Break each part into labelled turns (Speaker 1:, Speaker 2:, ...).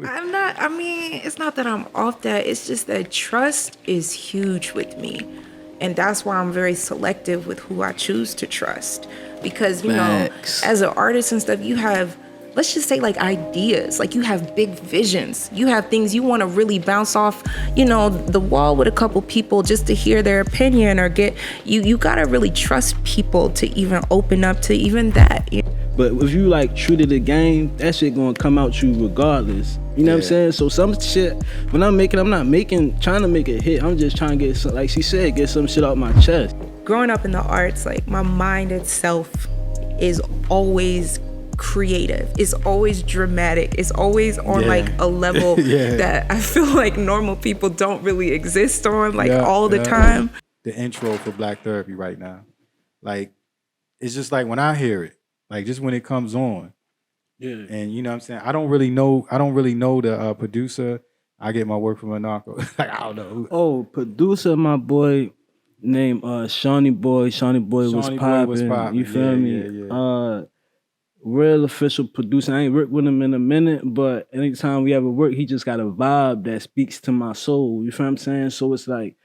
Speaker 1: I'm not, I mean, it's not that I'm off that. It's just that trust is huge with me. And that's why I'm very selective with who I choose to trust. Because, you know,
Speaker 2: Facts.
Speaker 1: as an artist and stuff, you have, let's just say like ideas. Like you have big visions. You have things you want to really bounce off, you know, the wall with a couple people just to hear their opinion or get, you got to really trust people to even open up to even that.
Speaker 2: But if you like true to the game, that shit gonna come out you regardless. You know what I'm saying? So some shit, when I'm not trying to make it hit. I'm just trying to get some, like she said, get some shit out my chest.
Speaker 1: Growing up in the arts, like my mind itself is always creative. It's always dramatic. It's always on like a level that I feel like normal people don't really exist on like all the time.
Speaker 3: The intro for Black Therapy right now, like it's just like when I hear it, like just when it comes on, and you know what I'm saying, I don't really know the producer. I get my work from a narco. Like I don't know who.
Speaker 2: Oh, producer, my boy named Shawnee Boy. Shawnee Boy was popping. You feel me? Yeah. Real official producer. I ain't worked with him in a minute, but anytime we ever work, he just got a vibe that speaks to my soul. You feel what I'm saying? So it's like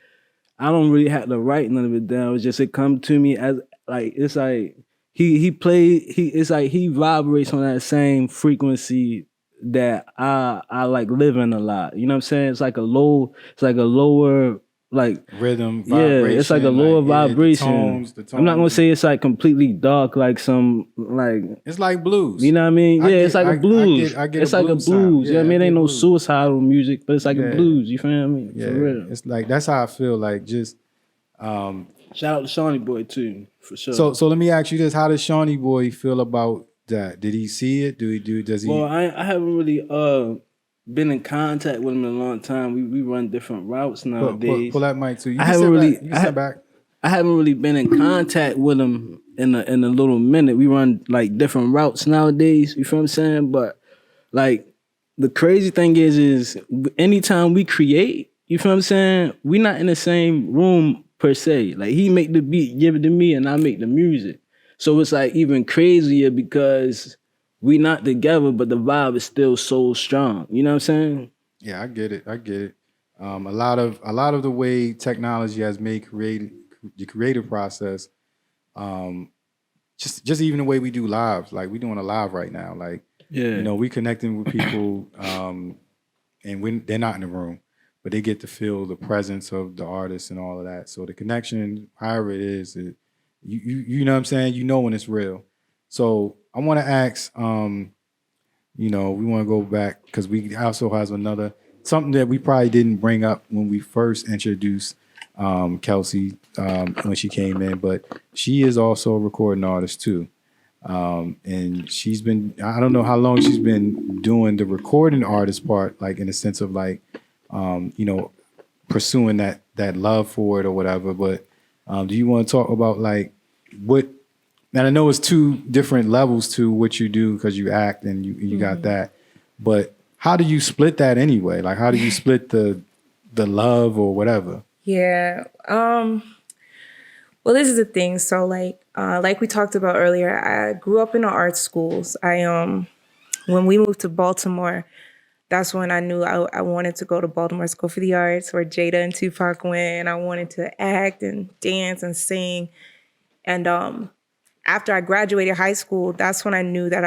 Speaker 2: I don't really have to write none of it down. It's just it come to me as like it's like it's like he vibrates on that same frequency that I like living a lot. You know what I'm saying? It's like a lower like
Speaker 3: rhythm, vibration.
Speaker 2: Yeah, it's like a lower vibration.
Speaker 3: The tones.
Speaker 2: I'm not gonna say it's like completely dark, like some like
Speaker 3: it's like blues.
Speaker 2: You know what I mean? It's like a blues.
Speaker 3: I get
Speaker 2: it's like a blues.
Speaker 3: Sound.
Speaker 2: You know what I mean? It ain't no suicidal music, but it's like a blues. You feel me?
Speaker 3: Yeah.
Speaker 2: For real.
Speaker 3: It's like that's how I feel. Like just
Speaker 2: shout out to Shawnee Boy too, for sure.
Speaker 3: So let me ask you this: how does Shawnee Boy feel about that? Did he see it? Does he?
Speaker 2: Well, I haven't really been in contact with him in a long time. We run different routes nowadays.
Speaker 3: Pull that mic too. You
Speaker 2: I haven't really been in contact with him in a little minute. We run like different routes nowadays. You feel what I'm saying? But like the crazy thing is anytime we create, you feel what I'm saying? We not in the same room per se. Like he make the beat, give it to me, and I make the music. So it's like even crazier because we not together, but the vibe is still so strong. You know what I'm saying?
Speaker 3: Yeah, I get it. A lot of the way technology has made the creative process, just even the way we do lives. Like we doing a live right now. Like you know, we connecting with people, and they're not in the room, but they get to feel the presence of the artist and all of that. So the connection, however it is, you know what I'm saying? You know when it's real. So I want to ask, you know, we want to go back because we also has something that we probably didn't bring up when we first introduced Kelsey when she came in, but she is also a recording artist too. And she's been, I don't know how long she's been doing the recording artist part, like in the sense of like, you know, pursuing that love for it or whatever. But do you want to talk about like what? And I know it's two different levels to what you do because you act and you got that. But how do you split that anyway? Like how do you split the love or whatever?
Speaker 1: Yeah. Well, this is the thing. So like we talked about earlier, I grew up in the art schools. When we moved to Baltimore, that's when I knew I wanted to go to Baltimore School for the Arts where Jada and Tupac went. I wanted to act and dance and sing. And after I graduated high school, that's when I knew that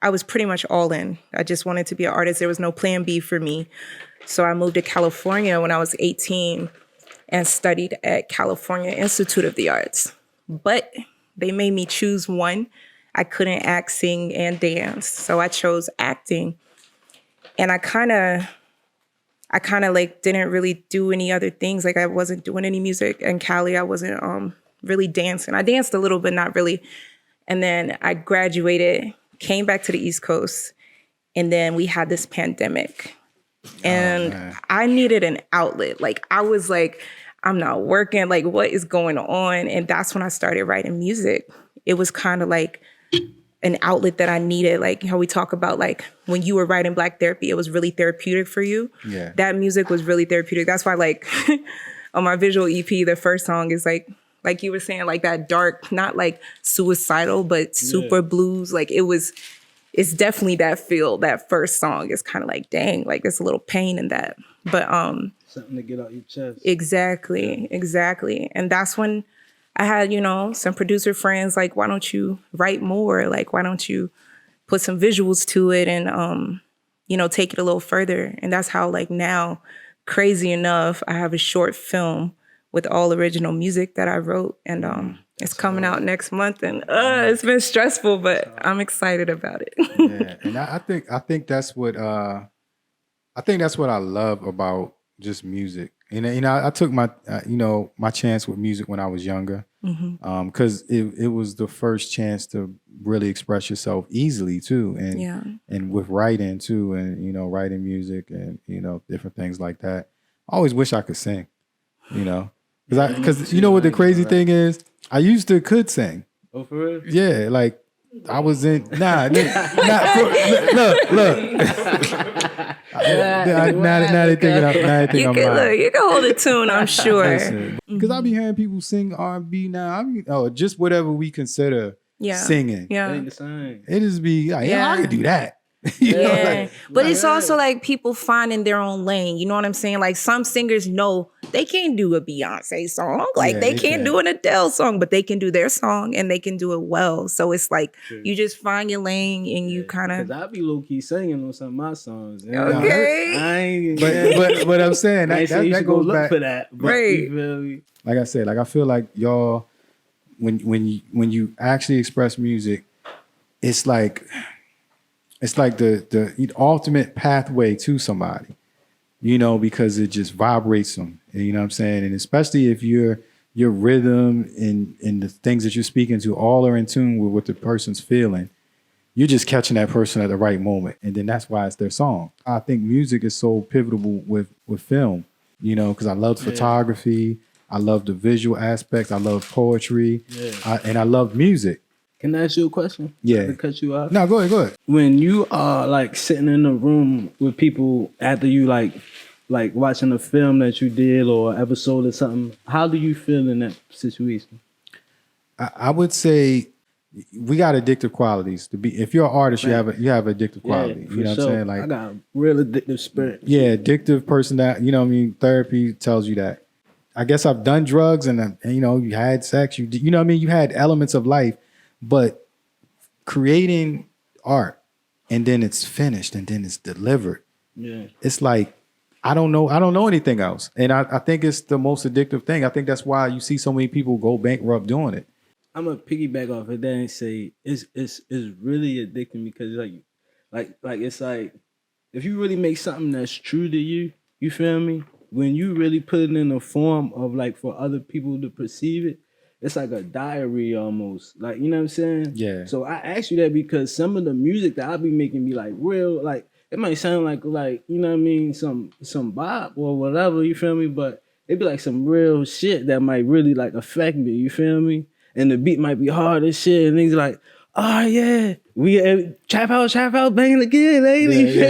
Speaker 1: I was pretty much all in. I just wanted to be an artist. There was no plan B for me. So I moved to California when I was 18 and studied at California Institute of the Arts. But they made me choose one. I couldn't act, sing, and dance. So I chose acting. And I kind of like didn't really do any other things. Like I wasn't doing any music in Cali. I wasn't really dancing. I danced a little, but not really. And then I graduated, came back to the East Coast, and then we had this pandemic. And I needed an outlet. Like I was like, I'm not working. Like what is going on? And that's when I started writing music. It was kind of like an outlet that I needed. Like how we talk about like when you were writing Black Therapy, it was really therapeutic for you.
Speaker 3: Yeah.
Speaker 1: That music was really therapeutic. That's why like on my visual EP, the first song is like you were saying, like that dark, not like suicidal, but super blues. Like it was it's definitely that feel. That first song is kind of like, dang, like there's a little pain in that. But
Speaker 2: something to get out your chest.
Speaker 1: Exactly. And that's when I had, some producer friends like, why don't you write more? Like, why don't you put some visuals to it and, take it a little further? And that's how, like, now, crazy enough, I have a short film with all original music that I wrote, and it's coming out next month. And it's been stressful, but I'm excited about it.
Speaker 3: Yeah, and I think that's what I love about just music. And I took my my chance with music when I was younger, because it was the first chance to really express yourself easily too, and with writing too, and writing music and different things like that. I always wish I could sing, because you know what the crazy thing is, I used to could sing.
Speaker 2: Oh, for real?
Speaker 3: Yeah, like I was in look. Now they think
Speaker 1: You can hold a tune, I'm sure.
Speaker 3: Because I be hearing people sing R&B now. Just whatever we consider singing.
Speaker 1: Yeah,
Speaker 2: it ain't the same.
Speaker 3: It just be like, I can do that.
Speaker 1: But it's also like people finding their own lane. You know what I'm saying? Like some singers know they can't do a Beyonce song. Like they can't do an Adele song, but they can do their song and they can do it well. So it's like you just find your lane and you kind of.
Speaker 2: Because I be low key singing on some of my songs.
Speaker 1: Okay.
Speaker 2: I ain't.
Speaker 3: But I'm saying that goes back
Speaker 2: for that. But
Speaker 1: right.
Speaker 2: You feel me?
Speaker 3: Like I said, I feel like y'all, when you actually express music, it's like the ultimate pathway to somebody, because it just vibrates them. You know what I'm saying? And especially if your rhythm and the things that you're speaking to all are in tune with what the person's feeling, you're just catching that person at the right moment. And then that's why it's their song. I think music is so pivotal with film, because I love photography. I love the visual aspects. I love poetry. And I love music.
Speaker 2: Can I ask you a question?
Speaker 3: Yeah.
Speaker 2: To cut you off?
Speaker 3: No, go ahead.
Speaker 2: When you are like sitting in a room with people after you like watching a film that you did or episode or something, how do you feel in that situation?
Speaker 3: I would say we got addictive qualities. If you're an artist, you have addictive quality. You know what I'm saying? Like,
Speaker 2: I got a real addictive spirit.
Speaker 3: Yeah, addictive person that, therapy tells you that. I guess I've done drugs and you had sex, you had elements of life. But creating art and then it's finished and then it's delivered. Yeah. It's like, I don't know anything else. And I think it's the most addictive thing. I think that's why you see so many people go bankrupt doing it.
Speaker 2: I'm gonna piggyback off of that and say it's really addicting because like it's like if you really make something that's true to you, you feel me? When you really put it in a form of like for other people to perceive it, it's like a diary almost. Like, you know what I'm saying?
Speaker 3: Yeah.
Speaker 2: So I asked you that because some of the music that I be making be like real, like it might sound like you know what I mean, some bop or whatever, you feel me? But it be like some real shit that might really like affect me, you feel me? And the beat might be hard as shit and things like, oh yeah, we trap house banging again, lady. Yeah.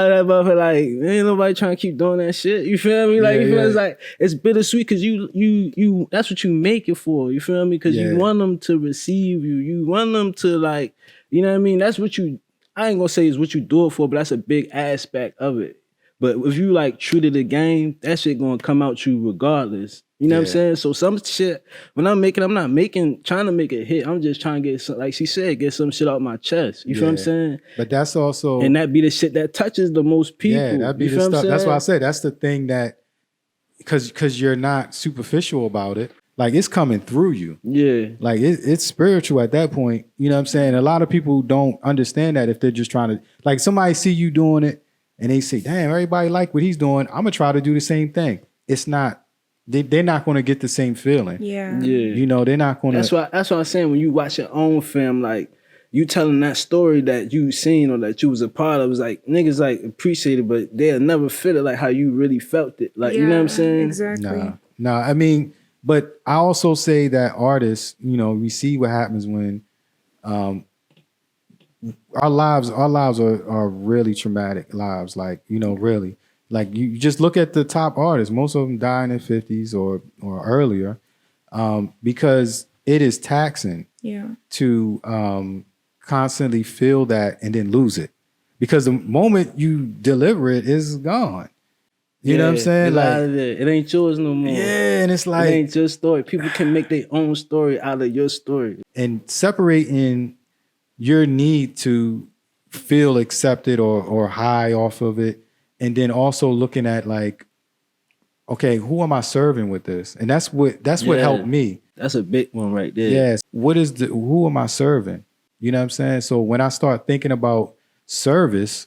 Speaker 2: That motherfucker, like, ain't nobody trying to keep doing that shit. You feel me? Like, you feel it's like it's bittersweet because you that's what you make it for. You feel me? Because you want them to receive you. You want them to like, you know what I mean? That's what I ain't gonna say is what you do it for, but that's a big aspect of it. But if you like true to the game, that shit gonna come out you regardless. You know what I'm saying? So some shit, when I'm not trying to make it hit. I'm just trying to get some, like she said, get some shit out my chest. You feel what I'm saying?
Speaker 3: But that's also,
Speaker 2: and that be the shit that touches the most people.
Speaker 3: Yeah, that be the stuff. That's why I said that's the thing that, because you're not superficial about it. Like it's coming through you.
Speaker 2: Yeah.
Speaker 3: Like it's spiritual at that point. You know what I'm saying? A lot of people don't understand that if they're just trying to, like somebody see you doing it and they say, damn, everybody like what he's doing. I'm gonna try to do the same thing. It's not. They're not going to get the same feeling.
Speaker 1: Yeah.
Speaker 3: They're not going to.
Speaker 2: That's what I'm saying. When you watch your own film, like you telling that story that you seen or that you was a part of, it's like niggas like appreciate it, but they'll never feel it like how you really felt it. Like, you know what I'm saying?
Speaker 1: Exactly.
Speaker 3: No, I mean, but I also say that artists, we see what happens when our lives are really traumatic lives. Like, really. Like you just look at the top artists, most of them die in their 50s or earlier, because it is taxing to constantly feel that and then lose it. Because the moment you deliver it, it's gone. You know what I'm saying?
Speaker 2: Like, out of there. It ain't yours no more.
Speaker 3: Yeah, and it's like,
Speaker 2: it ain't your story. People can make their own story out of your story.
Speaker 3: And separating your need to feel accepted or high off of it, and then also looking at like, okay, who am I serving with this? And that's what helped me.
Speaker 2: That's a big one right there.
Speaker 3: Yes. Who am I serving? You know what I'm saying? So when I start thinking about service,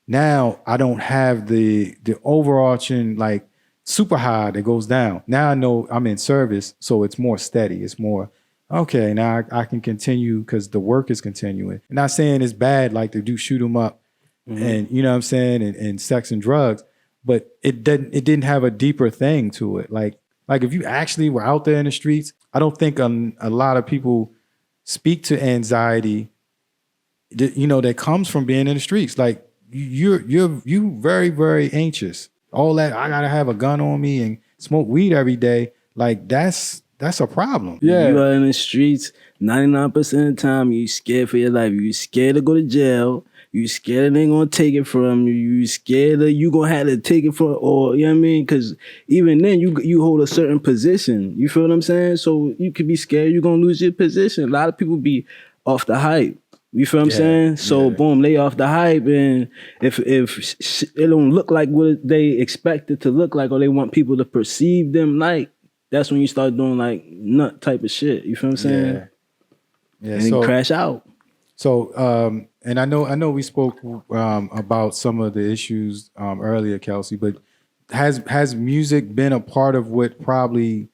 Speaker 3: now I don't have the overarching like super high that goes down. Now I know I'm in service, so it's more steady. It's more, okay, now I can continue because the work is continuing. I'm not saying it's bad like to do shoot 'em up and you know what I'm saying, and sex and drugs, but it didn't have a deeper thing to it. Like if you actually were out there in the streets, I don't think a lot of people speak to anxiety that comes from being in the streets. Like you're very, very anxious. All that, I gotta have a gun on me and smoke weed every day. Like that's a problem.
Speaker 2: Yeah. You are in the streets 99% of the time, you scared for your life. You scared to go to jail. You scared they gonna take it from you. You scared that you gonna have to take it from, or you know what I mean? Because even then, you hold a certain position. You feel what I'm saying? So you could be scared you're gonna lose your position. A lot of people be off the hype. You feel what I'm saying? So boom, they off the hype, and if it don't look like what they expect it to look like, or they want people to perceive them like, that's when you start doing like nut type of shit. You feel what I'm saying?
Speaker 3: Yeah.
Speaker 2: And so, crash out.
Speaker 3: So, and I know we spoke about some of the issues earlier, Kelsey, but has music been a part of what probably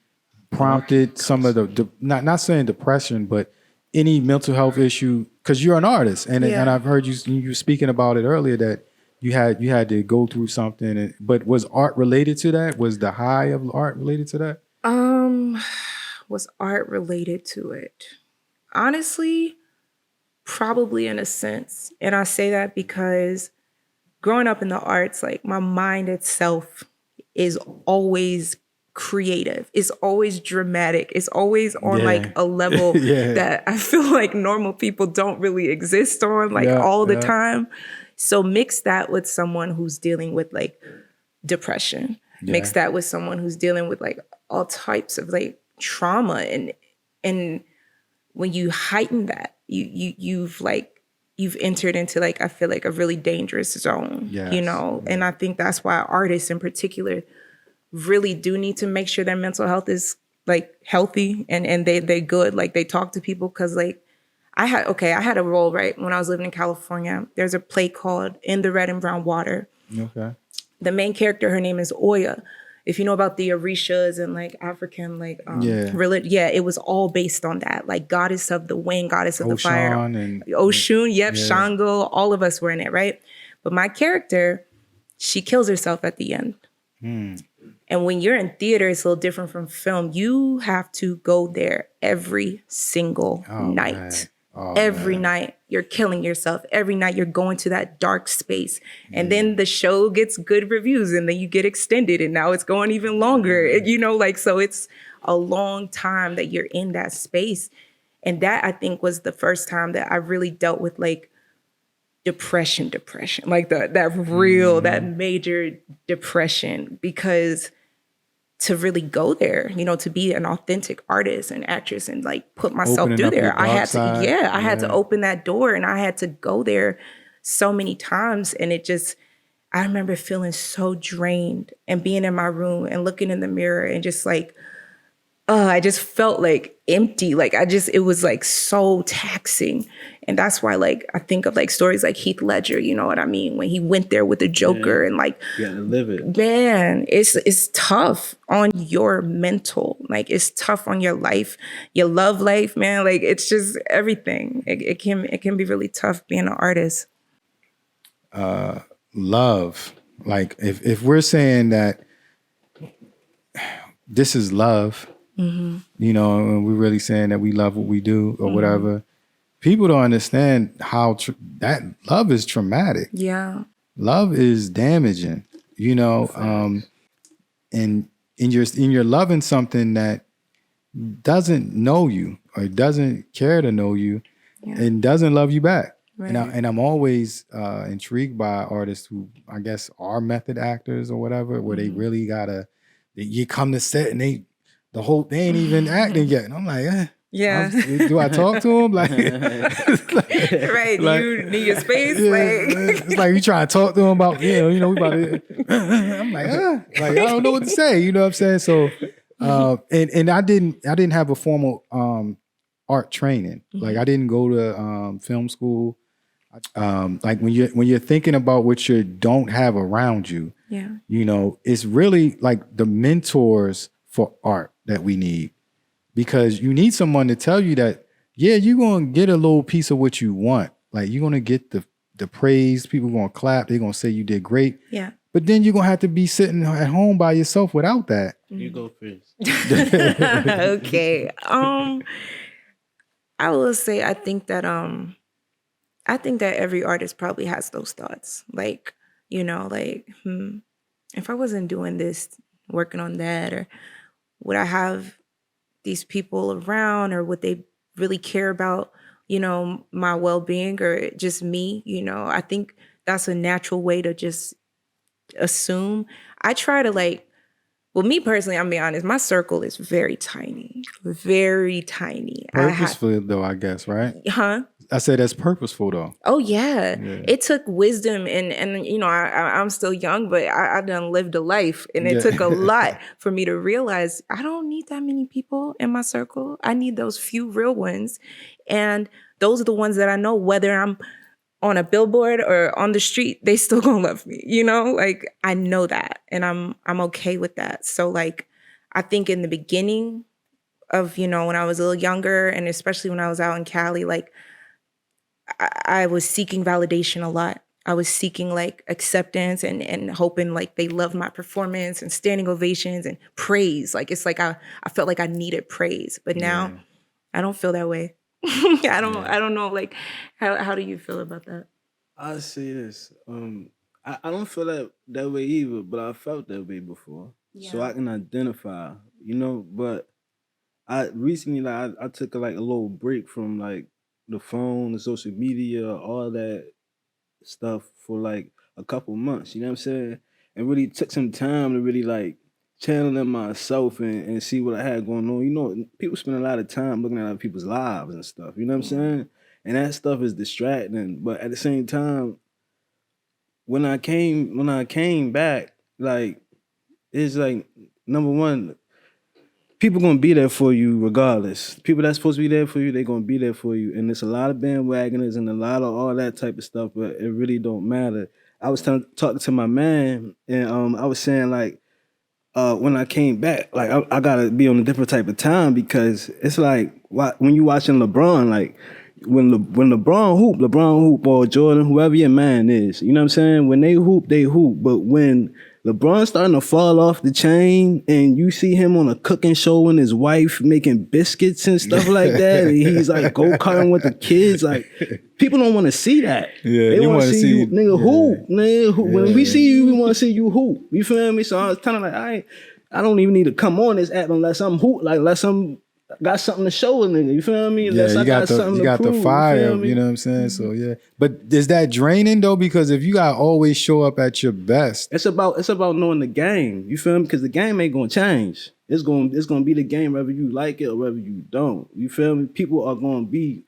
Speaker 3: prompted some of the not saying depression, but any mental health issue? Because you're an artist, and I've heard you speaking about it earlier that you had to go through something. But was art related to that? Was the high of art related to that?
Speaker 1: Was art related to it? Honestly, probably in a sense. And I say that because growing up in the arts, like my mind itself is always creative. It's always dramatic. It's always on like a level that I feel like normal people don't really exist on like all the time. So mix that with someone who's dealing with like depression. Mix that with someone who's dealing with like all types of like trauma, and when you heighten that, you've entered into like, I feel like a really dangerous zone, and I think that's why artists in particular really do need to make sure their mental health is like healthy and they good, like they talk to people. Cause like I had a role, right? When I was living in California, there's a play called In the Red and Brown Water.
Speaker 3: Okay.
Speaker 1: The main character, her name is Oya. If you know about the Orishas and like African, like, it was all based on that. Like goddess of the wind, goddess of the fire. Oshun, Shango, all of us were in it, right? But my character, she kills herself at the end. And when you're in theater, it's a little different from film. You have to go there every single night. Every night you're killing yourself. Every night you're going to that dark space. And then the show gets good reviews and then you get extended and now it's going even longer. So it's a long time that you're in that space. And that I think was the first time that I really dealt with like depression, like that major depression, because to really go there, to be an authentic artist and actress and like put myself through there, I had to open that door, and I had to go there so many times. And I remember feeling so drained and being in my room and looking in the mirror and just like, I just felt like empty. Like it was like so taxing. And that's why like I think of like stories like Heath Ledger, you know what I mean? When he went there with the Joker and like,
Speaker 2: you gotta live it.
Speaker 1: Man, it's tough on your mental, like it's tough on your life, your love life, man. Like it's just everything. It can be really tough being an artist.
Speaker 3: Love. Like if we're saying that this is love, and we're really saying that we love what we do or whatever, people don't understand how that love is traumatic.
Speaker 1: Yeah.
Speaker 3: Love is damaging, and you're loving something that doesn't know you or doesn't care to know you. and doesn't love you back.
Speaker 1: Right.
Speaker 3: And I'm always intrigued by artists who I guess are method actors or whatever, where they really gotta, you come to set and they ain't even acting yet, and I'm like,
Speaker 1: yeah.
Speaker 3: Do I talk to him? Like,
Speaker 1: right? You need your space.
Speaker 3: It's like you trying to talk to him about, we about to. I'm like, like I don't know what to say. You know what I'm saying? So, and I didn't have a formal art training. Like I didn't go to film school. Like when you're thinking about what you don't have around you, it's really like the mentors for art that we need, because you need someone to tell you that, you're going to get a little piece of what you want. Like you're going to get the praise. People going to clap. They're going to say you did great.
Speaker 1: Yeah.
Speaker 3: But then you're going to have to be sitting at home by yourself without that.
Speaker 2: You go first.
Speaker 1: Okay. I will say, I think that every artist probably has those thoughts. Like, if I wasn't doing this, working on that, or would I have these people around, or would they really care about, my well-being, or just me? I think that's a natural way to just assume. I try to me personally, I'm being honest, my circle is very tiny. Very tiny.
Speaker 3: Purposeful though, I guess, right?
Speaker 1: Huh?
Speaker 3: I said that's purposeful though.
Speaker 1: Oh yeah. It took wisdom, and I'm still young, but I done lived a life, and it took a lot for me to realize I don't need that many people in my circle. I need those few real ones, and those are the ones that I know, whether I'm on a billboard or on the street, they still gonna love me. I know that, and I'm okay with that. So I think in the beginning of when I was a little younger, and especially when I was out in Cali, I was seeking validation a lot. I was seeking acceptance and hoping they loved my performance and standing ovations and praise. It's I felt like I needed praise, but now I don't feel that way. I don't know. How do you feel about that?
Speaker 2: I say this. I don't feel that way either, but I felt that way before, so I can identify. But I recently I took a little break from the phone, the social media, all that stuff for a couple months. You know what I'm saying? And really took some time to really channeling myself and see what I had going on. People spend a lot of time looking at other people's lives and stuff. You know what I'm saying? And that stuff is distracting. But at the same time, when I came back, it's number one, people gonna be there for you regardless. People that's supposed to be there for you, they're gonna be there for you. And there's a lot of bandwagoners and a lot of all that type of stuff, but it really don't matter. I was talking to my man, and I was saying when I came back, I gotta be on a different type of time, because it's when you watching LeBron, when LeBron hoop or Jordan, whoever your man is, you know what I'm saying? When they hoop, but when LeBron's starting to fall off the chain, and you see him on a cooking show and his wife making biscuits and stuff like that, and he's go-karting with the kids, people don't want to see that. Yeah, they want to see you, nigga, hoop. Nigga, hoop. When we see you, we want to see you hoop. You feel me? So I was kind of I don't even need to come on this app unless I'm hoop, unless I'm got something to show a nigga. You feel me? Unless
Speaker 3: you got the fire. You know what I'm saying? So yeah, but is that draining though? Because if you gotta always show up at your best, it's about knowing the game. You feel me? Because the game ain't gonna change. It's gonna be the game whether you like it or whether you don't. You feel me? People are gonna be.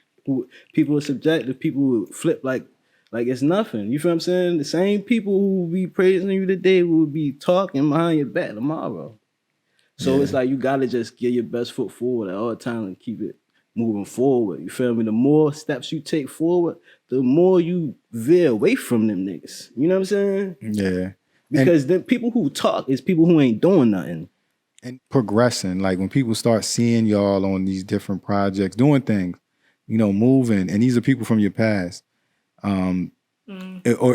Speaker 3: People are subjective. People will flip like it's nothing. You feel what I'm saying? The same people who will be praising you today will be talking behind your back tomorrow. So it's you gotta just get your best foot forward at all times and keep it moving forward. You feel me? The more steps you take forward, the more you veer away from them niggas. You know what I'm saying? Yeah. Because the people who talk is people who ain't doing nothing. And progressing. When people start seeing y'all on these different projects, doing things, moving, and these are people from your past. Or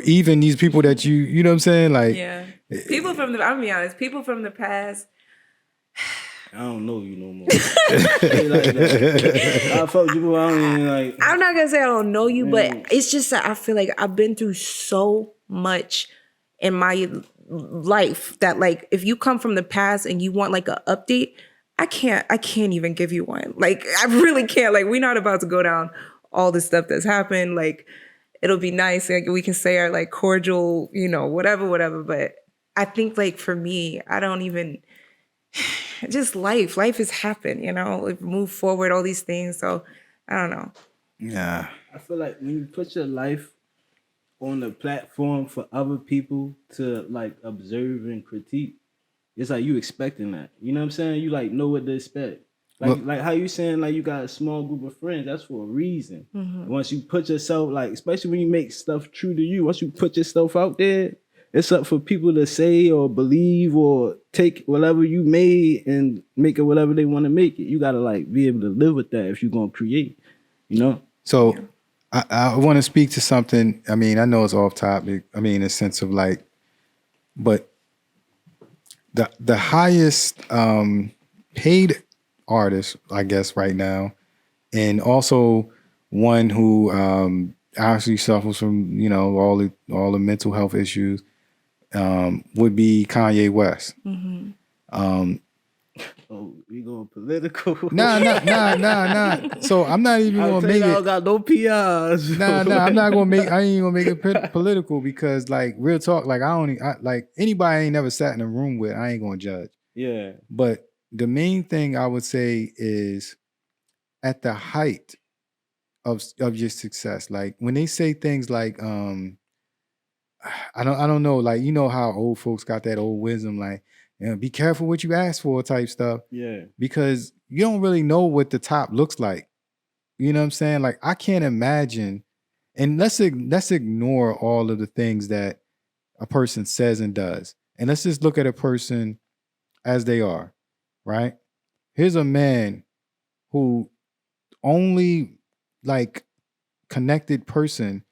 Speaker 3: even these people that you know what I'm saying?
Speaker 1: People from I'll be honest, people from the past.
Speaker 2: I don't know you no more. I fucked you, I don't even
Speaker 1: I'm not gonna say I don't know you, but it's just that I feel like I've been through so much in my life that if you come from the past and you want an update, I can't even give you one. I really can't. We're not about to go down all the stuff that's happened. Like, it'll be nice. Like, we can say our like cordial, whatever. But I think like for me, I don't even just life. Life has happened, like, move forward, all these things. So I don't know.
Speaker 3: Yeah.
Speaker 2: I feel like when you put your life on the platform for other people to like observe and critique, it's like you expecting that. You know what I'm saying? You like know what to expect. Like how you saying like you got a small group of friends, that's for a reason. Once you put yourself, like, especially when you make stuff true to you, once you put yourself out there, it's up for people to say or believe or take whatever you made and make it whatever they want to make it. You gotta like be able to live with that if you're gonna create,
Speaker 3: So I want to speak to something. I mean, I know it's off topic. I mean, in a sense of like, but the highest paid artist, I guess, right now, and also one who actually suffers from all the mental health issues, would be Kanye West.
Speaker 2: Oh, we going political?
Speaker 3: Nah. So I'm not even gonna make it.
Speaker 2: I don't got no PRs.
Speaker 3: Nah. I'm not gonna make. I ain't gonna make it political because, like, real talk. Like, like anybody I ain't never sat in a room with. I ain't gonna judge.
Speaker 2: Yeah.
Speaker 3: But the main thing I would say is, at the height of your success, like when they say things like, I don't know, like, how old folks got that old wisdom, like, be careful what you ask for type stuff.
Speaker 2: Yeah.
Speaker 3: Because you don't really know what the top looks like. You know what I'm saying? Like, I can't imagine, and let's ignore all of the things that a person says and does. And let's just look at a person as they are, right? Here's a man who only like connected person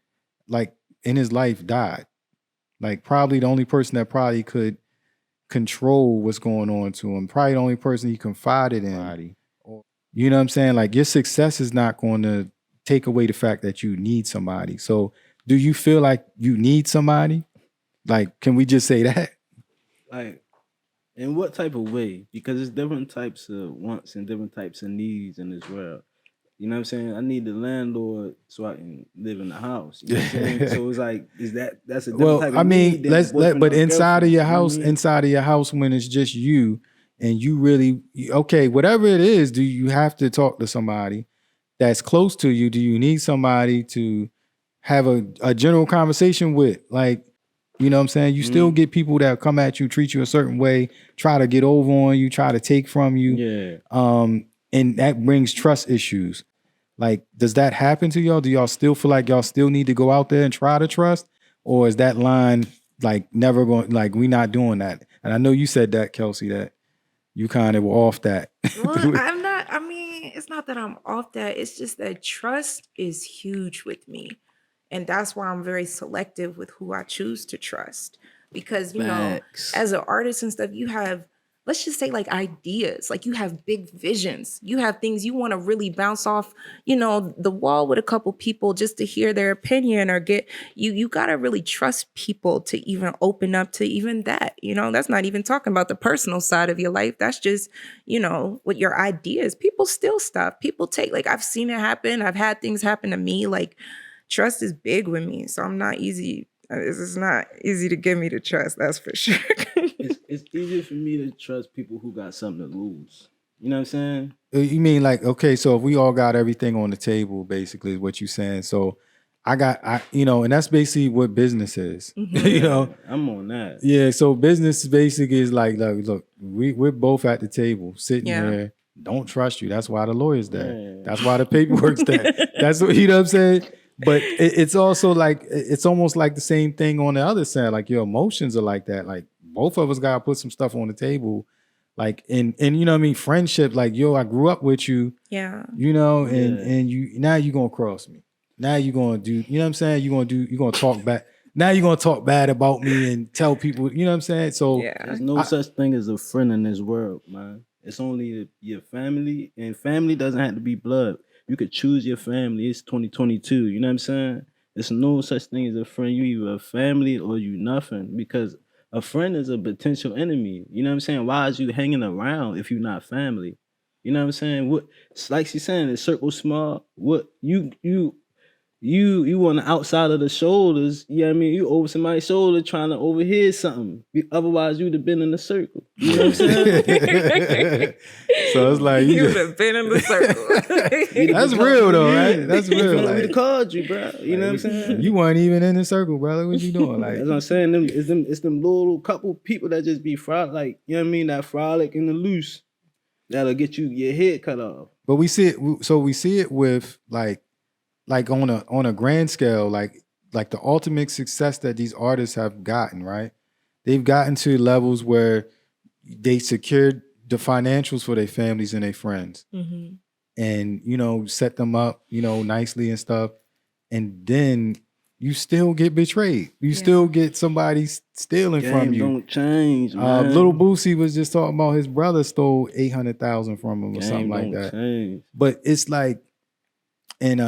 Speaker 3: like in his life died. Like, probably the only person that probably could control what's going on to him, probably the only person he confided in. You know what I'm saying? Like, your success is not going to take away the fact that you need somebody. So do you feel like you need somebody? Like, can we just say that?
Speaker 2: Like, in what type of way? Because there's different types of wants and different types of needs in this world. You know what I'm saying? I need the landlord so I can live in the house. You know what I'm saying? So it's like, that's a different type of need than
Speaker 3: but inside of your house, when it's just you and you really, okay, whatever it is, do you have to talk to somebody that's close to you? Do you need somebody to have a general conversation with? Like, you know what I'm saying? You still get people that come at you, treat you a certain way, try to get over on you, try to take from you.
Speaker 2: Yeah.
Speaker 3: And that brings trust issues. Like, does that happen to y'all? Do y'all still feel like y'all still need to go out there and try to trust? Or is that line like never going, like, we not doing that? And I know you said that, Kelsey, that you kind of were off that.
Speaker 1: Well, I'm not, it's not that I'm off that. It's just that trust is huge with me. And that's why I'm very selective with who I choose to trust. Because, as an artist and stuff, you have, let's just say, like, ideas. Like, you have big visions. You have things you want to really bounce off, the wall with a couple people just to hear their opinion or get, you got to really trust people to even open up to even that. That's not even talking about the personal side of your life. That's just, with your ideas. People steal stuff. People take, like, I've seen it happen. I've had things happen to me. Like, trust is big with me. So I'm not easy. It's not easy to get me to trust, that's for sure.
Speaker 2: It's easier for me to trust people who got something to lose. You know what I'm saying?
Speaker 3: You mean, like, okay, so if we all got everything on the table, basically, is what you're saying. So and that's basically what business is.
Speaker 2: I'm on that.
Speaker 3: Yeah, so business basically is like, look, we're both at the table, sitting here. Don't trust you. That's why the lawyer's there. Yeah. That's why the paperwork's there. That's what, you know what I'm saying? But it's also like, it's almost like the same thing on the other side. Like, your emotions are like that. Like, both of us gotta put some stuff on the table. Like, and you know what I mean? Friendship, like, I grew up with you.
Speaker 1: Yeah.
Speaker 3: And you, now you're gonna cross me. Now you're gonna do, you know what I'm saying? You're gonna talk back. Now you're gonna talk bad about me and tell people, you know what I'm saying? So
Speaker 2: there's no such thing as a friend in this world, man. It's only your family, and family doesn't have to be blood. You could choose your family. It's 2022. You know what I'm saying? There's no such thing as a friend. You either a family or you nothing, because a friend is a potential enemy. You know what I'm saying? Why is you hanging around if you're not family? You know what I'm saying? What, like she's saying, the circle small. What you on the outside of the shoulders, you know what I mean? You over somebody's shoulder trying to overhear something. Otherwise, you'd have been in the circle. You know what I'm saying?
Speaker 3: So it's like
Speaker 1: you would have been in the circle.
Speaker 3: That's real though, right? That's real.
Speaker 2: We'd
Speaker 3: Like,
Speaker 2: have called you, bro. You know what I'm saying?
Speaker 3: you weren't even in the circle, brother. What you doing? Like,
Speaker 2: That's what I'm saying. It's them little couple people that just be like, you know what I mean? That frolic and the loose. That'll get your head cut off.
Speaker 3: but we see it. So we see it with like on a grand scale, like the ultimate success that these artists have gotten, right? They've gotten to levels where they secured the financials for their families and their friends, and set them up, nicely and stuff, and then you still get betrayed. You still get somebody stealing from you.
Speaker 2: Don't change, man.
Speaker 3: Little Boosie was just talking about his brother stole $800,000 from him or something like that.
Speaker 2: Change.
Speaker 3: But it's like, and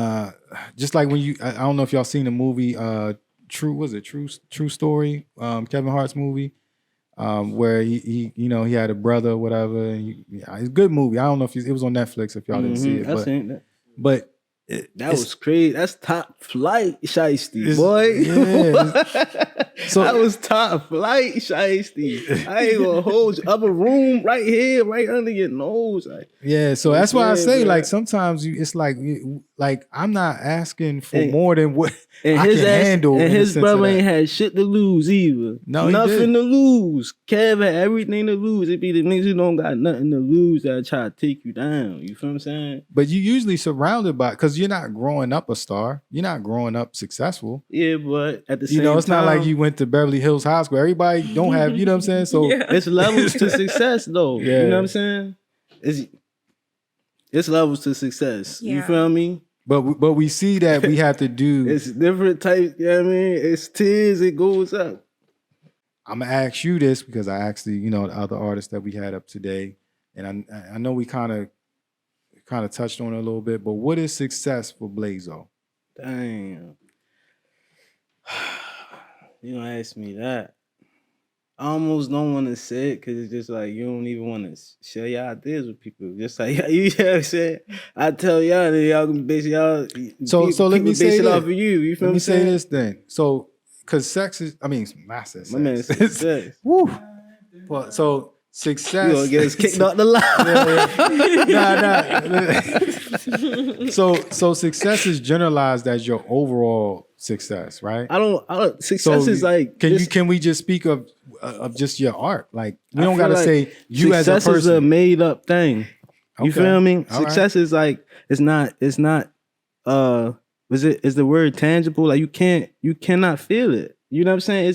Speaker 3: just like when I don't know if y'all seen the movie True Story, Kevin Hart's movie, where he had a brother or whatever. And it's a good movie. I don't know if it was on Netflix if y'all didn't see it.
Speaker 2: I seen that.
Speaker 3: But
Speaker 2: that was crazy. That's top flight shiesty, boy.
Speaker 3: Yeah. So
Speaker 2: that was top flight shiesty. I ain't gonna hold you. Upper room right here, right under your nose.
Speaker 3: Yeah, so that's why I say, like, sometimes it's like I'm not asking for more than what I can handle.
Speaker 2: And his brother ain't had shit to lose either.
Speaker 3: No,
Speaker 2: nothing to lose. Kev had everything to lose. It be the niggas who don't got nothing to lose that try to take you down. You feel what I'm saying?
Speaker 3: But you usually surrounded by, because you're not growing up a star. You're not growing up successful.
Speaker 2: Yeah, but at the same time,
Speaker 3: it's not like you went to Beverly Hills High School. Everybody don't have, you know what I'm saying? So
Speaker 2: it's levels to success though.
Speaker 3: Yeah.
Speaker 2: You know what I'm saying? It's levels to success.
Speaker 1: Yeah.
Speaker 2: You feel me?
Speaker 3: But we see that we have to do.
Speaker 2: It's different types. You know what I mean? It's tiers. It goes up.
Speaker 3: I'm gonna ask you this because I asked the other artists that we had up today, and I know we kind of touched on it a little bit. But what is success for Blazeo?
Speaker 2: Damn. You don't ask me that. I almost don't want to say it because it's just like you don't even want to share your ideas with people. Just like you know what I'm saying? I tell y'all that y'all can base y'all.
Speaker 3: So let me say
Speaker 2: it
Speaker 3: this.
Speaker 2: off of you. You feel
Speaker 3: let me
Speaker 2: saying?
Speaker 3: say this then. So because sex is, not sex.
Speaker 2: My man said sex.
Speaker 3: Woo. Well, so success.
Speaker 2: You gonna get us kicked out the line?
Speaker 3: Nah. So success is generalized as your overall success, right?
Speaker 2: I don't. Success is like.
Speaker 3: Can we just speak of just your art? Like we don't gotta say you as a person.
Speaker 2: Success is a made up thing. You
Speaker 3: Okay.
Speaker 2: feel me?
Speaker 3: All
Speaker 2: Success is like it's not. Is the word tangible? Like you cannot feel it. You know what I'm saying?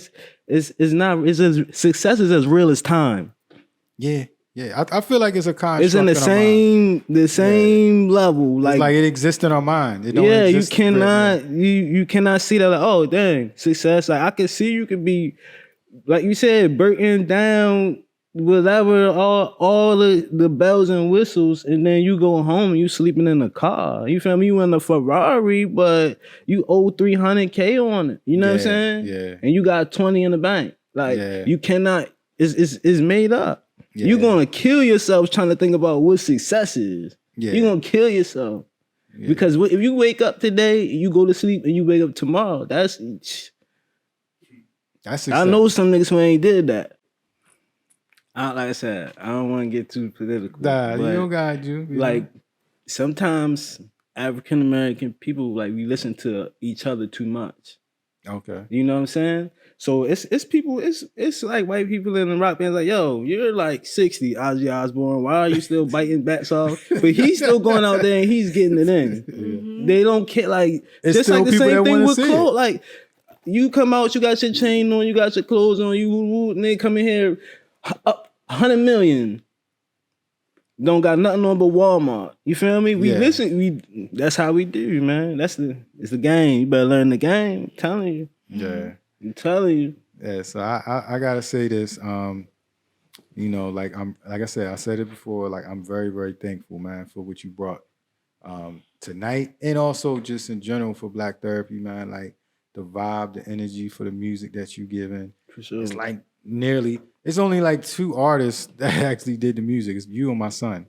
Speaker 2: Success is as real as time.
Speaker 3: Yeah. I feel like it's a construct.
Speaker 2: It's in the same level.
Speaker 3: Like it exists in our mind. It don't
Speaker 2: you
Speaker 3: exist
Speaker 2: cannot you cannot see that. Like, oh dang, success. Like I can see you could be, like you said, breaking down whatever, all the bells and whistles, and then you go home and you sleeping in a car. You feel me? You in a Ferrari, but you owe $300K on it. You know what I'm saying?
Speaker 3: Yeah.
Speaker 2: And you got 20 in the bank. Like you cannot. It's made up.
Speaker 3: Yeah.
Speaker 2: You're gonna kill yourself trying to think about what success is.
Speaker 3: Yeah.
Speaker 2: You're gonna kill yourself.
Speaker 3: Yeah.
Speaker 2: Because if you wake up today, you go to sleep, and you wake up tomorrow, that's
Speaker 3: success.
Speaker 2: I know some niggas who ain't did that. Like I said, I don't want to get too political.
Speaker 3: Nah, you don't got you.
Speaker 2: Like sometimes African American people, like we listen to each other too much.
Speaker 3: Okay.
Speaker 2: You know what I'm saying? So it's people, it's like white people in the rock bands like, yo, you're like 60, Ozzy Osbourne. Why are you still biting bats off? But he's still going out there and he's getting it in.
Speaker 1: Mm-hmm.
Speaker 2: They don't care. Like
Speaker 3: It's
Speaker 2: just like the
Speaker 3: still
Speaker 2: same
Speaker 3: people that
Speaker 2: thing
Speaker 3: wanna
Speaker 2: with
Speaker 3: see it.
Speaker 2: clothes. Like you come out, you got your chain on, you got your clothes on, and they come in here up 100 million. Don't got nothing on but Walmart. You feel me? We listen. That's how we do, man. It's the game. You better learn the game. I'm telling you.
Speaker 3: Yeah.
Speaker 2: I'm telling you.
Speaker 3: Yeah. So I gotta say this. Like I said, I said it before. Like I'm very, very thankful, man, for what you brought tonight, and also just in general for Black Therapy, man. Like the vibe, the energy for the music that you giving.
Speaker 2: For sure.
Speaker 3: It's like it's only like 2 artists that actually did the music. It's you and my son.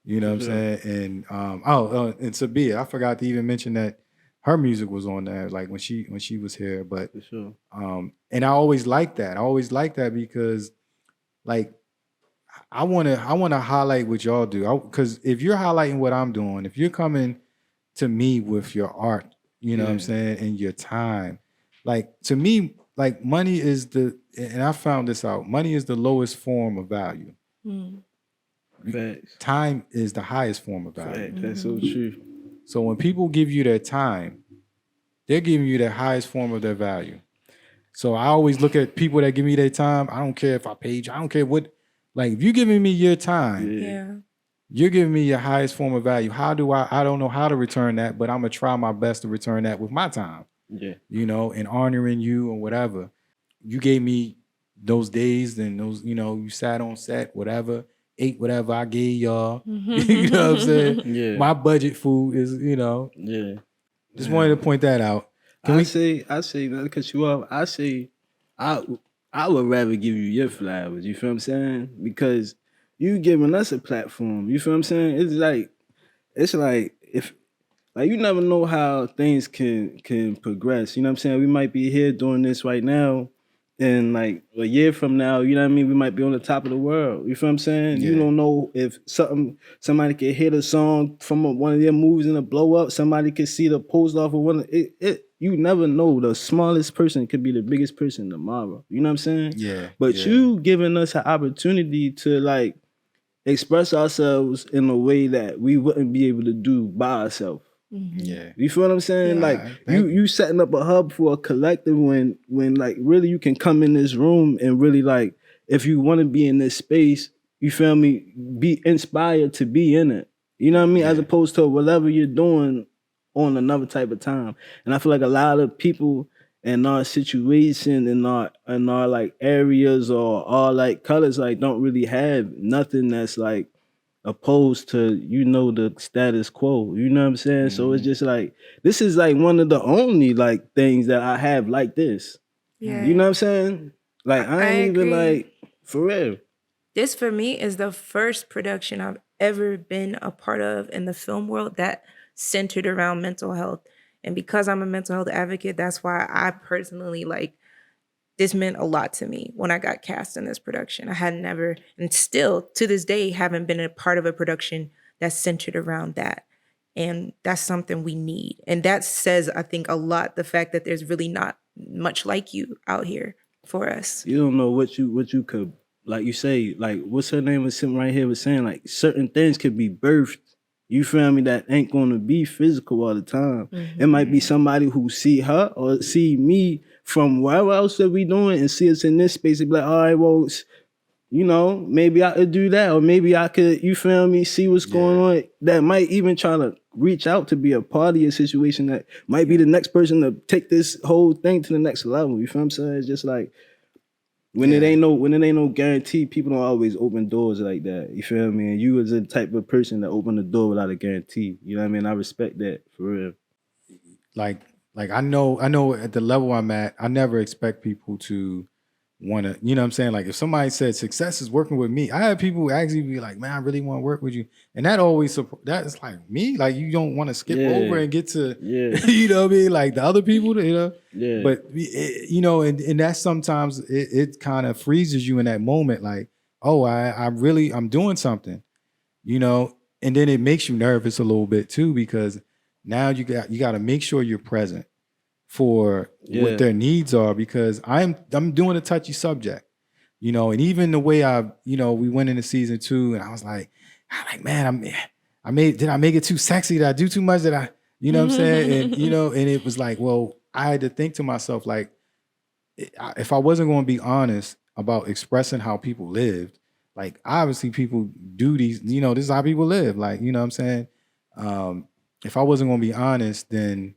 Speaker 3: You know what I'm saying? And and Sabia, I forgot to even mention that her music was on there, like when she was here. But
Speaker 2: For sure.
Speaker 3: and I always liked that. I always liked that because like I wanna highlight what y'all do. Because if you're highlighting what I'm doing, if you're coming to me with your art, you know what I'm saying, and your time, like to me, like money is and I found this out, money is the lowest form of value.
Speaker 2: Facts.
Speaker 3: Time is the highest form of value.
Speaker 2: Facts. That's so true.
Speaker 3: So when people give you their time, they're giving you the highest form of their value. So I always look at people that give me their time. I don't care if I paid you. I don't care what. Like if you're giving me your time, you're giving me your highest form of value. How do I don't know how to return that, but I'm gonna try my best to return that with my time.
Speaker 2: Yeah.
Speaker 3: You know, and honoring you or whatever. You gave me those days and those, you know, you sat on set, whatever, ate whatever I gave y'all. You know what I'm saying?
Speaker 2: Yeah.
Speaker 3: My budget food is, you know.
Speaker 2: Yeah.
Speaker 3: Just wanted to point that out.
Speaker 2: I say, not to cut you off, I say, I would rather give you your flowers, you feel what I'm saying? Because you giving us a platform, you feel what I'm saying? It's like if like you never know how things can progress, you know what I'm saying? We might be here doing this right now, and like a year from now, you know what I mean, we might be on the top of the world. You feel what I'm saying? Yeah. You don't know if somebody could hit a song from one of their movies and it blow up. Somebody could see the post off of one of it. You never know. The smallest person could be the biggest person tomorrow. You know what I'm saying?
Speaker 3: Yeah.
Speaker 2: But you giving us an opportunity to like express ourselves in a way that we wouldn't be able to do by ourselves.
Speaker 3: Yeah.
Speaker 2: You feel what I'm saying? Like you setting up a hub for a collective when like really you can come in this room and really like if you want to be in this space, you feel me, be inspired to be in it. You know what I mean? As opposed to whatever you're doing on another type of time. And I feel like a lot of people in our situation in our like areas or our like colors like don't really have nothing that's like opposed to, you know, the status quo. You know what I'm saying? So it's just like this is like one of the only like things that I have like this. Yeah. You know what I'm saying? Like I ain't even like for real.
Speaker 1: This for me is the first production I've ever been a part of in the film world that centered around mental health. And because I'm a mental health advocate, that's why I personally like this meant a lot to me when I got cast in this production. I had never, and still to this day, haven't been a part of a production that's centered around that. And that's something we need. And that says, I think, a lot, the fact that there's really not much like you out here for us.
Speaker 2: You don't know what you could, like you say, like what's her name was sitting right here was saying, like certain things could be birthed. You feel me? That ain't going to be physical all the time. It might be somebody who see her or see me from wherever else that we doing and see us in this space and be like, all right, well, you know, maybe I could do that, or maybe I could, you feel me, see what's going on. That might even try to reach out to be a part of your situation that might be the next person to take this whole thing to the next level. You feel what I'm saying? It's just like when it ain't no guarantee, people don't always open doors like that. You feel me? And you was the type of person that opened the door without a guarantee. You know what I mean? I respect that for real.
Speaker 3: Like I know at the level I'm at, I never expect people to want to, you know what I'm saying? Like if somebody said success is working with me, I have people actually be like, man, I really want to work with you. And that always, that's like me, like you don't want to skip over and get to, you know what I mean? Like the other people, you know? Yeah. But, you know, and that sometimes it kind of freezes you in that moment. Like, oh, I'm doing something, you know? And then it makes you nervous a little bit too, because now you got to make sure you're present for what their needs are, because I'm doing a touchy subject, you know, and even the way we went into season 2 and I was like, man, did I make it too sexy? Did I do too much? Did I, you know what I'm saying? And, you know, and it was like, well, I had to think to myself, like, if I wasn't going to be honest about expressing how people lived, like obviously people do these, you know, this is how people live. Like, you know what I'm saying? If I wasn't going to be honest, then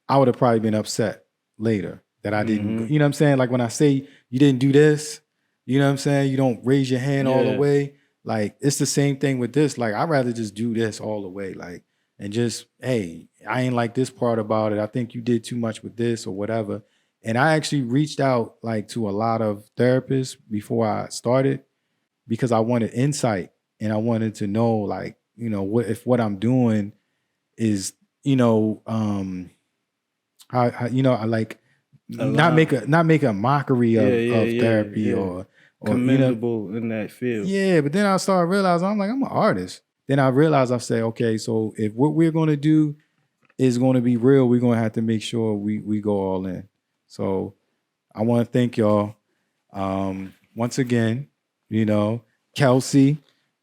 Speaker 3: I would have probably been upset later that I didn't, you know what I'm saying? Like when I say you didn't do this, you know what I'm saying? You don't raise your hand all the way. Like it's the same thing with this. Like I'd rather just do this all the way. Like, and just, hey, I ain't like this part about it. I think you did too much with this or whatever. And I actually reached out like to a lot of therapists before I started because I wanted insight and I wanted to know like you know, what I'm doing is, you know, how you know, I like not make a mockery of therapy or
Speaker 2: commendable, you know, in that field.
Speaker 3: Yeah, but then I started realizing I'm an artist. Then I realized I said, okay, so if what we're gonna do is gonna be real, we're gonna have to make sure we go all in. So I want to thank y'all once again. You know, Kelsey.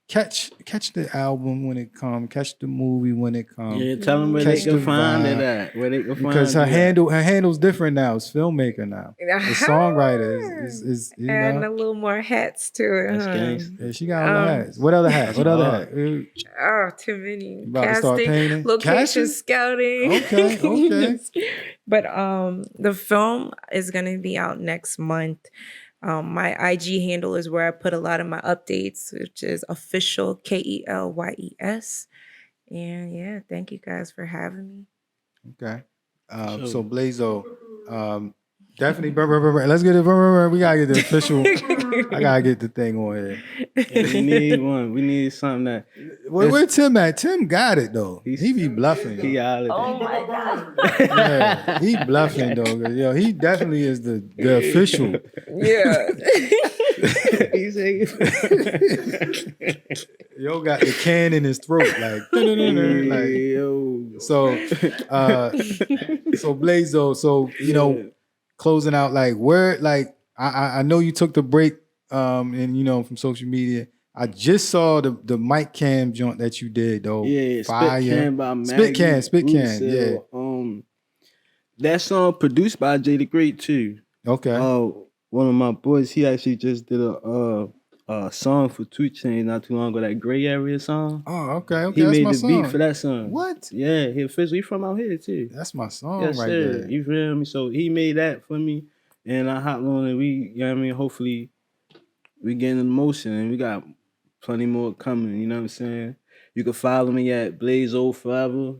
Speaker 3: Catch the album when it comes. Catch the movie when it comes.
Speaker 2: Yeah, tell them where they can find it at. Where they can find it.
Speaker 3: Because her handle's different now. It's filmmaker now. The songwriter is you
Speaker 1: adding
Speaker 3: know,
Speaker 1: a little more hats to it.
Speaker 3: Yeah, she got all the hats. What other hats? What other hat?
Speaker 1: Oh, too many.
Speaker 3: You about to start painting?
Speaker 1: Location scouting.
Speaker 3: Okay.
Speaker 1: But the film is gonna be out next month. My IG handle is where I put a lot of my updates, which is official KELYES. And yeah, thank you guys for having me.
Speaker 3: Okay. So Blazeo, definitely. Let's get it. We gotta get the official. I gotta get the thing on here.
Speaker 2: Yeah, we need one. We need something that.
Speaker 3: Where Tim at? Tim got it though. He be bluffing.
Speaker 2: He out
Speaker 1: Oh my god.
Speaker 3: Yeah, he bluffing though. Yo, he definitely is the official.
Speaker 1: Yeah.
Speaker 2: He's saying.
Speaker 3: Yo got the can in his throat, like so. So Blazeo, so you know, closing out, like where, like I know you took the break, and you know, from social media. I just saw the mic cam joint that you did though.
Speaker 2: Yeah,
Speaker 3: Fire. Spit can. Yeah.
Speaker 2: That song produced by Jay the Great too.
Speaker 3: Okay.
Speaker 2: One of my boys, he actually just did a song for 2 Chainz not too long ago. That Gray Area song.
Speaker 3: Oh, okay.
Speaker 2: He
Speaker 3: that's
Speaker 2: made
Speaker 3: my
Speaker 2: the
Speaker 3: song.
Speaker 2: beat for that song.
Speaker 3: What?
Speaker 2: Yeah, he from out here too.
Speaker 3: That's my song
Speaker 2: Yes,
Speaker 3: right
Speaker 2: sir.
Speaker 3: there.
Speaker 2: You feel me? So he made that for me, and I hopped on and we, you know what I mean? Hopefully we getting in motion and we got plenty more coming, you know what I'm saying? You can follow me at Blazeo Forever.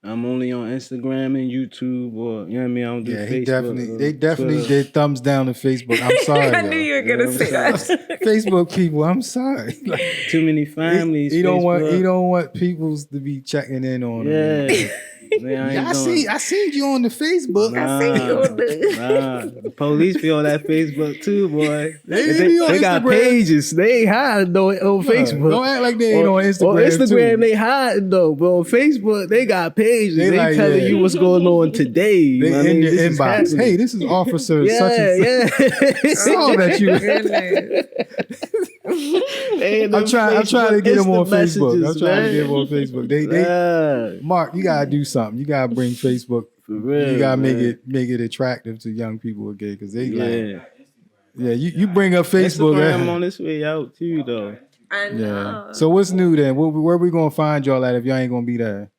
Speaker 2: I'm only on Instagram and YouTube, or you know what I mean? I don't do Facebook.
Speaker 3: They definitely
Speaker 2: Twitter.
Speaker 3: did thumbs down to Facebook. I'm sorry.
Speaker 1: I knew you were gonna say that.
Speaker 3: Facebook people, I'm sorry. Like,
Speaker 2: too many families.
Speaker 3: He don't want peoples to be checking in on him.
Speaker 2: Yeah. Man,
Speaker 3: I seen you on the Facebook.
Speaker 1: I seen you on
Speaker 2: the police be on that Facebook too, boy.
Speaker 3: They
Speaker 2: got pages. They ain't hiding though on Facebook.
Speaker 3: Don't act like they ain't on Instagram.
Speaker 2: On Instagram,
Speaker 3: too.
Speaker 2: they hiding though, but on Facebook, they got pages. They
Speaker 3: like,
Speaker 2: telling you what's going on today.
Speaker 3: They in your inbox. Hey, this is Officer such and such. Saw that you. I'm trying to get them on Facebook. I'm trying to get them on Facebook. They Mark, you gotta do something. You gotta bring Facebook.
Speaker 2: For real,
Speaker 3: you gotta make it attractive to young people again, because they you bring up Facebook.
Speaker 2: I'm on this way out too, though.
Speaker 1: I know.
Speaker 3: Yeah. So what's new then? Where we gonna find y'all at if y'all ain't gonna be there?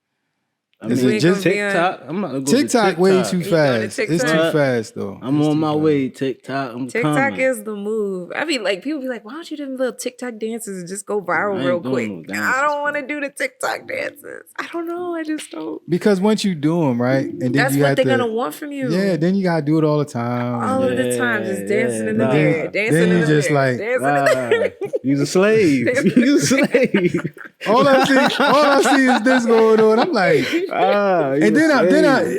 Speaker 3: Is it just
Speaker 2: TikTok? I'm about to go
Speaker 3: TikTok
Speaker 2: to
Speaker 3: way too fast. It's too fast though.
Speaker 2: I'm on my way. TikTok.
Speaker 1: TikTok is the move. I mean, like, people be like, why don't you do them little TikTok dances and just go viral real quick? I don't want to do the TikTok dances. I don't know. I just don't.
Speaker 3: Because once you do them, right? And then
Speaker 1: that's what they're going to want from you.
Speaker 3: Yeah, then you got to do it all the time.
Speaker 1: All of the time. Just dancing in the bed. Dancing in the
Speaker 3: just
Speaker 1: bed.
Speaker 3: like,
Speaker 2: you're a slave. You're a slave.
Speaker 3: all I see is this going on. I'm like, and then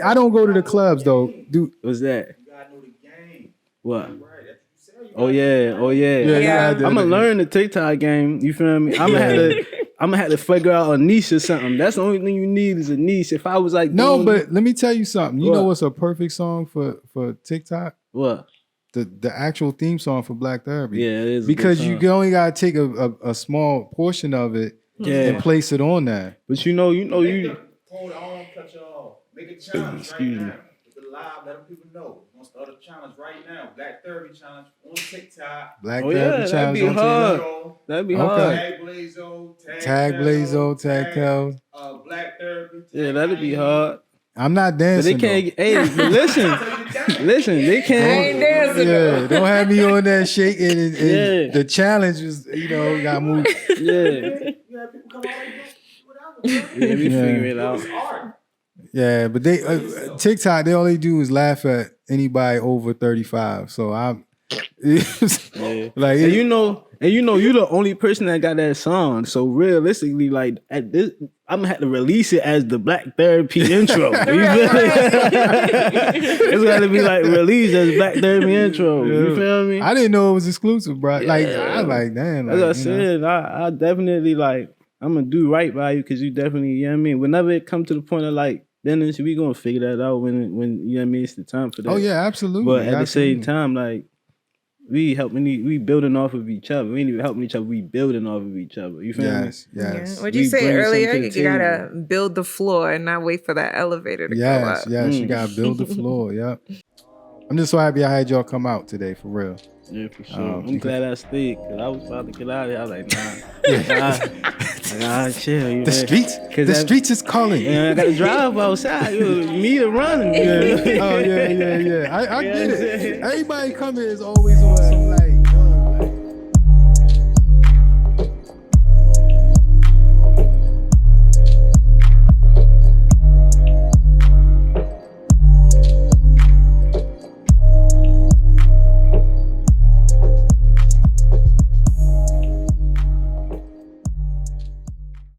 Speaker 3: I don't go to the clubs though. Dude,
Speaker 2: what's that?
Speaker 4: You gotta know the game.
Speaker 2: What? Oh yeah. I'm gonna learn the TikTok game. You feel me? I'm gonna have to figure out a niche or something. That's the only thing you need is a niche. If I was like,
Speaker 3: but let me tell you something. You know what's a perfect song for TikTok?
Speaker 2: What?
Speaker 3: The actual theme song for Black Therapy.
Speaker 2: Yeah, it is.
Speaker 3: Because you only gotta take a small portion of it and place it on there.
Speaker 2: But you know.
Speaker 4: Hold on, cut you off. Make a challenge right now. With the live, let them people know. We're gonna start a challenge right now. Black Therapy challenge on TikTok.
Speaker 3: Black Therapy challenge on TikTok.
Speaker 2: That'd be hard.
Speaker 4: Tag Blazeo,
Speaker 3: tag Blazeo, tag Kel.
Speaker 4: Black Therapy.
Speaker 2: Yeah, that'd be hard.
Speaker 3: I'm not dancing.
Speaker 2: But they can't. Hey, listen. They can't.
Speaker 1: I ain't dancing.
Speaker 3: Yeah, don't have me on that shaking. And the challenge is, got moved.
Speaker 2: Yeah.
Speaker 4: You have people come out and do whatever.
Speaker 2: Yeah, we figure it out.
Speaker 3: Yeah, but they TikTok, they all they do is laugh at anybody over 35. So Like,
Speaker 2: and you know, you're the only person that got that song. So realistically, like at this, I'm gonna have to release it as the Black Therapy intro. You feel me? It's gotta be like released as Black Therapy intro. You feel me?
Speaker 3: I didn't know it was exclusive, bro. Like, I like, damn. Like,
Speaker 2: As I said, I definitely like. I'm gonna do right by you because you definitely, you know what I mean. Whenever it come to the point of like, then we gonna figure that out when you know what I mean. It's the time for that.
Speaker 3: Oh yeah, absolutely.
Speaker 2: But at the same time, like. We building off of each other. We ain't even helping each other. We building off of each other. You feel me?
Speaker 3: Yes.
Speaker 1: Yeah. What'd you say earlier? You gotta build the floor and not wait for that elevator to go up.
Speaker 3: Yes, you gotta build the floor. Yep. I'm just so happy I had y'all come out today, for real.
Speaker 2: Yeah, for sure. I'm glad I stayed because I was about to get out of here. I was like, nah, chill. You
Speaker 3: the streets is calling.
Speaker 2: Yeah, I got to drive outside. Me to run.
Speaker 3: Yeah. Oh yeah. I get it. Everybody come here is always on